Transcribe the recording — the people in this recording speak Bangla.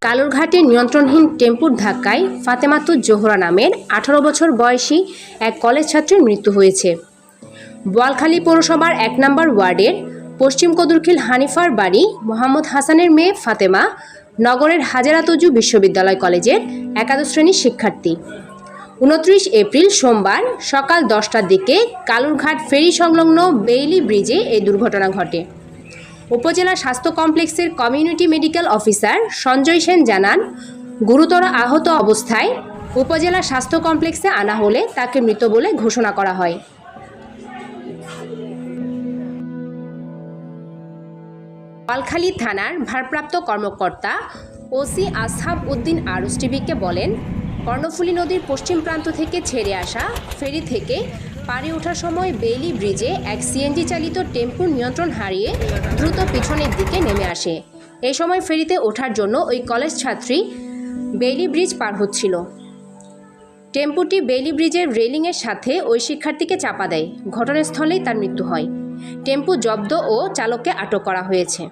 কালুরঘাটে নিয়ন্ত্রণহীন টেম্পুর ধাক্কায় ফাতেমাতুজ জোহরা নামের 18 বছর বয়সী এক কলেজ ছাত্রীর মৃত্যু হয়েছে। বোয়ালখালী পৌরসভার 1 নম্বর ওয়ার্ডের পশ্চিম কদুরখিল হানিফার বাড়ি মোহাম্মদ হাসানের মেয়ে ফাতেমা নগরের হাজেরাতুজু বিশ্ববিদ্যালয় কলেজের একাদশ শ্রেণীর শিক্ষার্থী। 29 এপ্রিল সোমবার সকাল 10টার দিকে কালুরঘাট ফেরি সংলগ্ন বেইলি ব্রিজে এই দুর্ঘটনা ঘটে। উপজেলা স্বাস্থ্য কমপ্লেক্সের community medical officer Sanjay Sen জানান, গুরুতর আহত অবস্থায় উপজেলা স্বাস্থ্য কমপ্লেক্সে আনা হলে তাকে মৃত বলে ঘোষণা করা হয়। বোয়ালখালী থানার ভারপ্রাপ্ত কর্মকর্তা ওসি আসহাব উদ্দিন আরুস টিভিকে বলেন, কর্ণফুলী নদীর পশ্চিম প্রান্ত থেকে ছেড়ে আসা ফেরি থেকে পাড়ে ওঠার সময় বেইলি ব্রিজে এক সিএনজি চালিত টেম্পুর নিয়ন্ত্রণ হারিয়ে দ্রুত পিছনের দিকে নেমে আসে। এই সময় ফেরিতে ওঠার জন্য ওই কলেজ ছাত্রী বেইলি ব্রিজ পার হচ্ছিল। টেম্পুটি বেইলি ব্রিজের রেলিংয়ের সাথে ওই শিক্ষার্থীকে চাপা দেয়। ঘটনাস্থলেই তার মৃত্যু হয়। টেম্পু জব্দ ও চালককে আটক করা হয়েছে।